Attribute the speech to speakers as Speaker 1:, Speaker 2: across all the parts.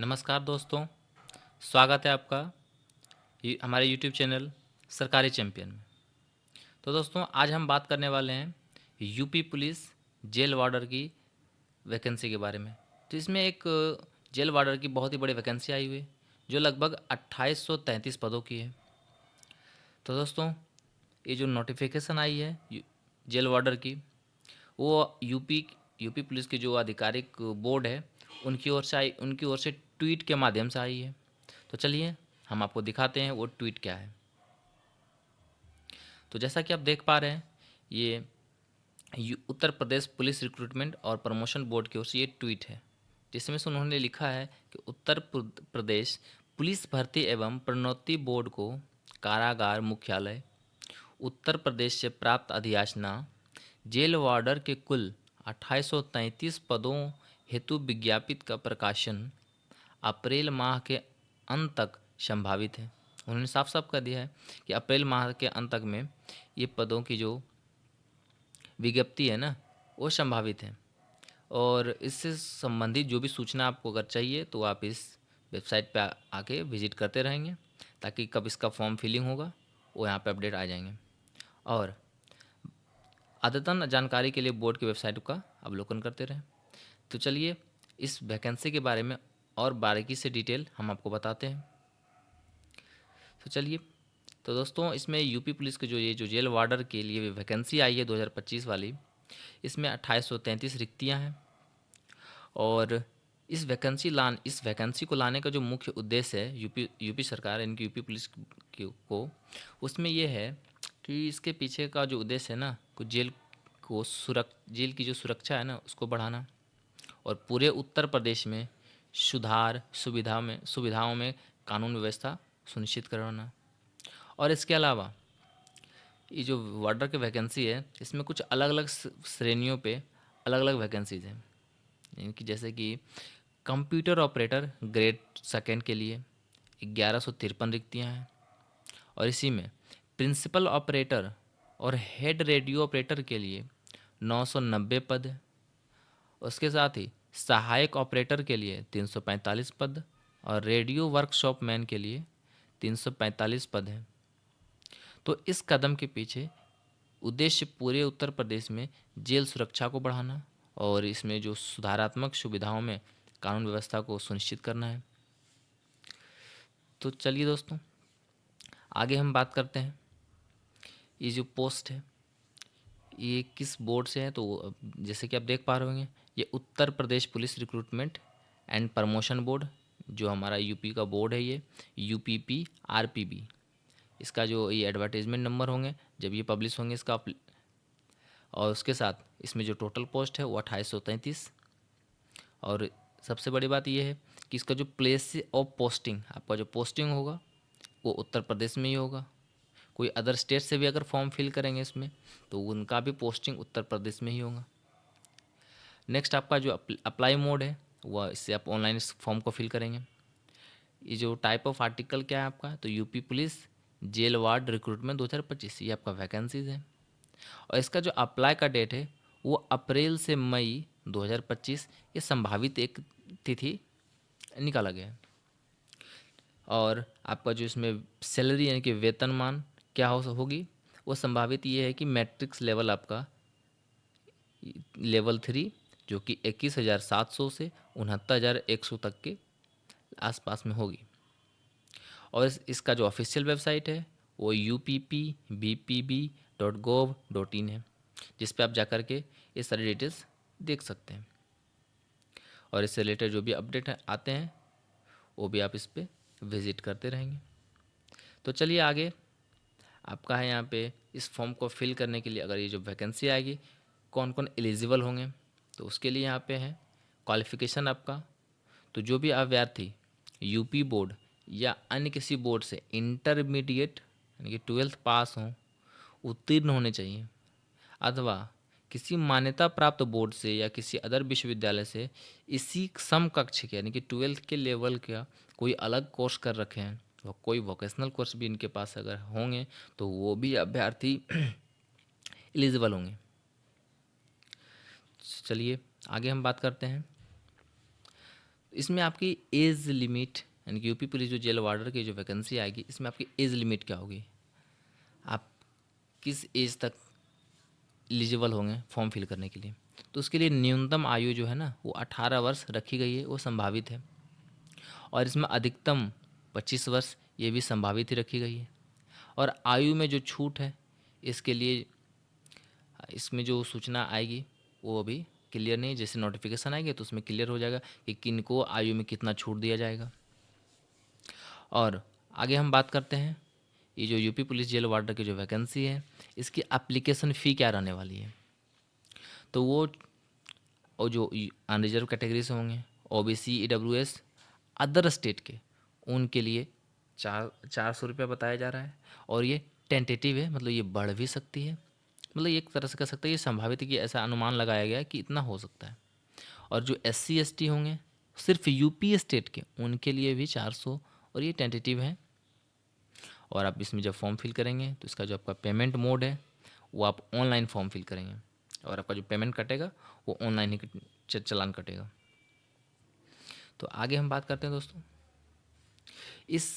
Speaker 1: नमस्कार दोस्तों, स्वागत है आपका हमारे यूट्यूब चैनल सरकारी चैंपियन में। तो दोस्तों आज हम बात करने वाले हैं यूपी पुलिस जेल वार्डर की वैकेंसी के बारे में। तो इसमें एक जेल वार्डर की बहुत ही बड़ी वैकेंसी आई हुई है जो लगभग 2833 पदों की है। तो दोस्तों ये जो नोटिफिकेशन आई है जेल वार्डर की, वो यूपी पुलिस की जो आधिकारिक बोर्ड है उनकी ओर से ट्वीट के माध्यम से आई है। तो चलिए हम आपको दिखाते हैं वो ट्वीट क्या है। तो जैसा कि आप देख पा रहे हैं, ये उत्तर प्रदेश पुलिस रिक्रूटमेंट और प्रमोशन बोर्ड की ओर से ये ट्वीट है, जिसमें से उन्होंने लिखा है कि प्रदेश पुलिस भर्ती एवं प्रोन्नति बोर्ड को कारागार मुख्यालय उत्तर प्रदेश से प्राप्त अधियाचना जेल वार्डर के कुल 2833 पदों हेतु विज्ञापित का प्रकाशन अप्रैल माह के अंत तक संभावित है। उन्होंने साफ साफ कर दिया है कि अप्रैल माह के अंत तक में ये पदों की जो विज्ञप्ति है ना, वो संभावित है। और इससे संबंधित जो भी सूचना आपको अगर चाहिए तो आप इस वेबसाइट पे आके विजिट करते रहेंगे, ताकि कब इसका फॉर्म फिलिंग होगा वो यहाँ पे अपडेट आ जाएंगे। और अद्यतन जानकारी के लिए बोर्ड की वेबसाइट का अवलोकन करते रहें। तो चलिए इस वैकेंसी के बारे में और बारीकी से डिटेल हम आपको बताते हैं। तो चलिए, तो दोस्तों इसमें यूपी पुलिस के जो जेल वार्डर के लिए वैकेंसी आई है 2025 वाली, इसमें 2833 रिक्तियां हैं। और इस वैकेंसी को लाने का जो मुख्य उद्देश्य है यूपी सरकार इनकी यूपी पुलिस को, उसमें यह है कि इसके पीछे का जो उद्देश्य है ना, को जेल की जो सुरक्षा है ना उसको बढ़ाना, और पूरे उत्तर प्रदेश में सुविधाओं में कानून व्यवस्था सुनिश्चित करवाना। और इसके अलावा ये जो वार्डर की वैकेंसी है, इसमें कुछ अलग अलग श्रेणियों पे अलग अलग वैकेंसीज हैं। इनकी जैसे कि कंप्यूटर ऑपरेटर ग्रेड सेकेंड के लिए 1153 रिक्तियाँ हैं। और इसी में प्रिंसिपल ऑपरेटर और हेड रेडियो ऑपरेटर के लिए 990 पद है। उसके साथ ही सहायक ऑपरेटर के लिए 345 पद और रेडियो वर्कशॉप मैन के लिए 345 पद हैं। तो इस कदम के पीछे उद्देश्य पूरे उत्तर प्रदेश में जेल सुरक्षा को बढ़ाना और इसमें जो सुधारात्मक सुविधाओं में कानून व्यवस्था को सुनिश्चित करना है। तो चलिए दोस्तों आगे हम बात करते हैं। ये जो पोस्ट है ये किस बोर्ड से है, तो जैसे कि आप देख पा रहे होंगे, ये Uttar Pradesh police recruitment and promotion board, जो हमारा यूपी का बोर्ड है, ये यूपीपी आरपीबी। इसका जो ये एडवर्टीजमेंट नंबर होंगे जब ये पब्लिश होंगे इसका, और उसके साथ इसमें जो टोटल पोस्ट है वो 2833। और सबसे बड़ी बात ये है कि इसका जो प्लेस ऑफ पोस्टिंग, आपका जो पोस्टिंग होगा वो उत्तर प्रदेश में ही होगा। कोई अदर स्टेट से भी अगर फॉर्म फिल करेंगे इसमें तो उनका भी पोस्टिंग उत्तर प्रदेश में ही होगा। नेक्स्ट आपका जो अप्लाई मोड है वह, इससे आप ऑनलाइन इस फॉर्म को फिल करेंगे। ये जो टाइप ऑफ आर्टिकल क्या है आपका, तो UP police jail ward recruitment 2025, ये आपका वैकेंसीज है। और इसका जो अप्लाई का डेट है वो अप्रैल से मई 2025, ये संभावित एक तिथि निकाला गया है। और आपका जो इसमें सैलरी यानी कि वेतनमान क्या होगी, वो संभावित ये है कि मैट्रिक्स लेवल आपका लेवल 3, जो कि 21,700 से 69,100 तक के आसपास में होगी। और इसका जो ऑफिशियल वेबसाइट है वो uppbpb.gov.in है, जिस पे आप जा कर के ये सारी डिटेल्स देख सकते हैं। और इससे रिलेटेड जो भी अपडेट आते हैं वो भी आप इस पर विज़िट करते रहेंगे। तो चलिए आगे आपका है यहाँ पे इस फॉर्म को फिल करने के लिए, अगर ये जो वैकेंसी आएगी कौन कौन एलिजिबल होंगे, तो उसके लिए यहाँ पे है क्वालिफ़िकेशन आपका। तो जो भी अभ्यर्थी यूपी बोर्ड या अन्य किसी बोर्ड से इंटरमीडिएट यानी कि 12th पास हों, उत्तीर्ण होने चाहिए, अथवा किसी मान्यता प्राप्त बोर्ड से या किसी अदर विश्वविद्यालय से इसी समकक्ष के यानी कि 12th के लेवल का कोई अलग कोर्स कर रखे हैं, और कोई वोकेशनल कोर्स भी इनके पास अगर होंगे तो वो भी अभ्यर्थी एलिजिबल होंगे। चलिए आगे हम बात करते हैं। इसमें आपकी एज लिमिट, यानी कि यूपी पुलिस जो जेल वार्डर की जो वैकेंसी आएगी, इसमें आपकी एज लिमिट क्या होगी, आप किस एज तक एलिजिबल होंगे फॉर्म फिल करने के लिए। तो उसके लिए न्यूनतम आयु जो है ना वो 18 वर्ष रखी गई है, वो संभावित है। और इसमें अधिकतम 25 वर्ष ये भी संभावित ही रखी गई है। और आयु में जो छूट है इसके लिए इसमें जो सूचना आएगी वो अभी क्लियर नहीं, जैसे नोटिफिकेशन आएगी तो उसमें क्लियर हो जाएगा कि किन को आयु में कितना छूट दिया जाएगा। और आगे हम बात करते हैं, ये जो यूपी पुलिस जेल वार्डर की जो वैकेंसी है इसकी एप्लीकेशन फ़ी क्या रहने वाली है। तो वो और जो अनरिजर्व कैटेगरी से होंगे, ओबीसी, ईडब्ल्यूएस, अदर स्टेट के, उनके लिए 400 रुपया बताया जा रहा है। और ये टेंटेटिव है, मतलब ये बढ़ भी सकती है, मतलब एक तरह से कह सकते हैं ये संभावित है कि ऐसा अनुमान लगाया गया है कि इतना हो सकता है। और जो एससी एसटी होंगे सिर्फ यूपी स्टेट के, उनके लिए भी 400, और ये टेंटेटिव है। और आप इसमें जब फॉर्म फिल करेंगे तो इसका जो आपका पेमेंट मोड है वो आप ऑनलाइन फॉर्म फिल करेंगे, और आपका जो पेमेंट कटेगा वो ऑनलाइन ही चालान कटेगा। तो आगे हम बात करते हैं दोस्तों, इस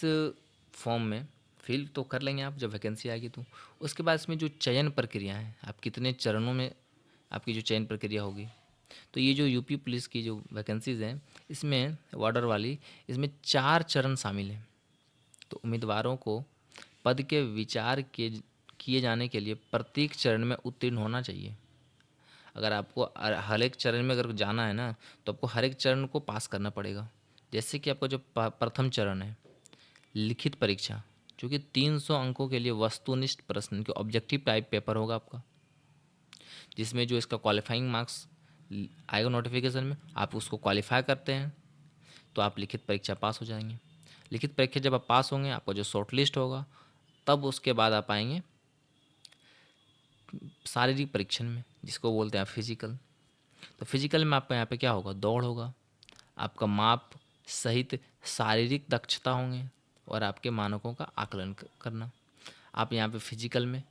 Speaker 1: फॉर्म में फिल तो कर लेंगे आप जब वैकेंसी आएगी तो। उसके बाद इसमें जो चयन प्रक्रिया है, आप कितने चरणों में आपकी जो चयन प्रक्रिया होगी। तो ये जो यूपी पुलिस की जो वैकेंसीज़ हैं इसमें वार्डर वाली, इसमें 4 चरण शामिल हैं। तो उम्मीदवारों को पद के विचार के किए जाने के लिए प्रत्येक चरण में उत्तीर्ण होना चाहिए। अगर आपको हर एक चरण में अगर जाना है ना तो आपको हर एक चरण को पास करना पड़ेगा। जैसे कि आपका जो प्रथम चरण है लिखित परीक्षा, जो कि 300 अंकों के लिए वस्तुनिष्ठ प्रश्न के ऑब्जेक्टिव टाइप पेपर होगा आपका, जिसमें जो इसका क्वालिफाइंग मार्क्स आएगा नोटिफिकेशन में, आप उसको क्वालिफाई करते हैं तो आप लिखित परीक्षा पास हो जाएंगे। लिखित परीक्षा जब आप पास होंगे, आपका जो शॉर्ट लिस्ट होगा, तब उसके बाद आप आएंगे शारीरिक परीक्षण में, जिसको बोलते हैं फिजिकल। तो फिजिकल में आपका यहाँ पे क्या होगा, दौड़ होगा, आपका माप सहित शारीरिक दक्षता होंगे, और आपके मानकों का आकलन करना। आप यहाँ पे फिजिकल में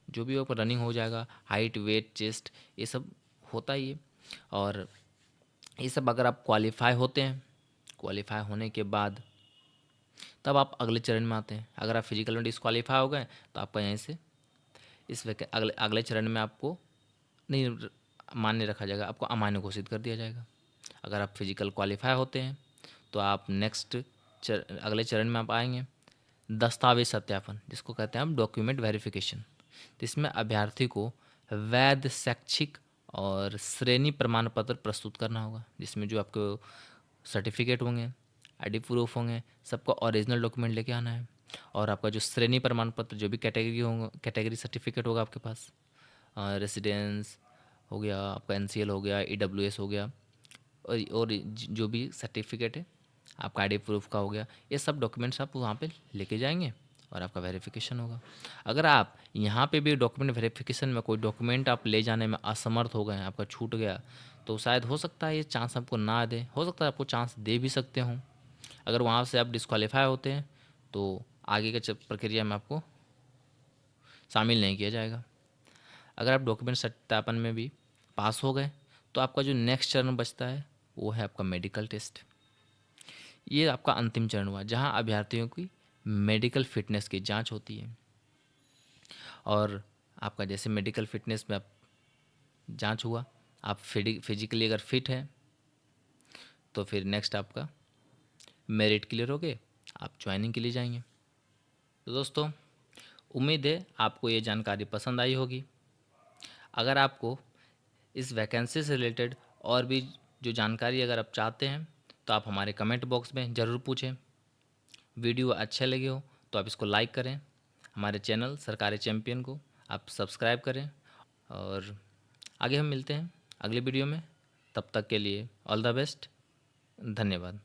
Speaker 1: जो भी हो रनिंग हो जाएगा, हाइट, वेट, चेस्ट, ये सब होता ही है। और ये सब अगर आप क्वालिफाई होते हैं, क्वालिफाई होने के बाद तब आप अगले चरण में आते हैं। अगर आप फिजिकल में डिस्क्वालीफाई हो गए तो आपका यहीं से इस अगले अगले चरण में आपको नहीं मान्य रखा जाएगा, आपको अमान्य घोषित कर दिया जाएगा। अगर आप फिजिकल क्वालिफाई होते हैं तो आप नेक्स्ट अगले चरण में आप आएंगे दस्तावेज सत्यापन, जिसको कहते हैं हम डॉक्यूमेंट वेरिफिकेशन। जिसमें अभ्यर्थी को वैध शैक्षिक और श्रेणी प्रमाण पत्र प्रस्तुत करना होगा, जिसमें जो आपको सर्टिफिकेट होंगे, आईडी प्रूफ होंगे, सबका ओरिजिनल डॉक्यूमेंट लेके आना है। और आपका जो श्रेणी प्रमाण पत्र, जो भी कैटेगरी होगा, कैटेगरी सर्टिफिकेट होगा आपके पास, रेसिडेंस हो गया, आपका एनसीएल हो गया, ईडब्ल्यूएस हो गया, और जो भी सर्टिफिकेट है आपका आईडी प्रूफ का हो गया, ये सब डॉक्यूमेंट्स आप वहाँ पे लेके जाएंगे और आपका वेरिफिकेशन होगा। अगर आप यहाँ पे भी डॉक्यूमेंट वेरिफिकेशन में कोई डॉक्यूमेंट आप ले जाने में असमर्थ हो गए हैं, आपका छूट गया, तो शायद हो सकता है ये चांस आपको ना दे, हो सकता है आपको चांस दे भी सकते हों। अगर वहाँ से आप डिस्क्वालीफाई होते हैं तो आगे के प्रक्रिया में आपको शामिल नहीं किया जाएगा। अगर आप डॉक्यूमेंट सत्यापन में भी पास हो गए तो आपका जो नेक्स्ट चरण बचता है वो है आपका मेडिकल टेस्ट। ये आपका अंतिम चरण हुआ जहाँ अभ्यर्थियों की मेडिकल फिटनेस की जांच होती है। और आपका जैसे मेडिकल फिटनेस में आप जांच हुआ, आप फिजिकली अगर फिट है तो फिर नेक्स्ट आपका मेरिट क्लियर हो गए, आप ज्वाइनिंग के लिए जाएंगे। तो दोस्तों, उम्मीद है आपको ये जानकारी पसंद आई होगी। अगर आपको इस वैकेंसी से रिलेटेड और भी जो जानकारी अगर आप चाहते हैं तो आप हमारे कमेंट बॉक्स में ज़रूर पूछें। वीडियो अच्छे लगे हो तो आप इसको लाइक करें, हमारे चैनल सरकारी चैंपियन को आप सब्सक्राइब करें, और आगे हम मिलते हैं अगले वीडियो में। तब तक के लिए ऑल द बेस्ट, धन्यवाद।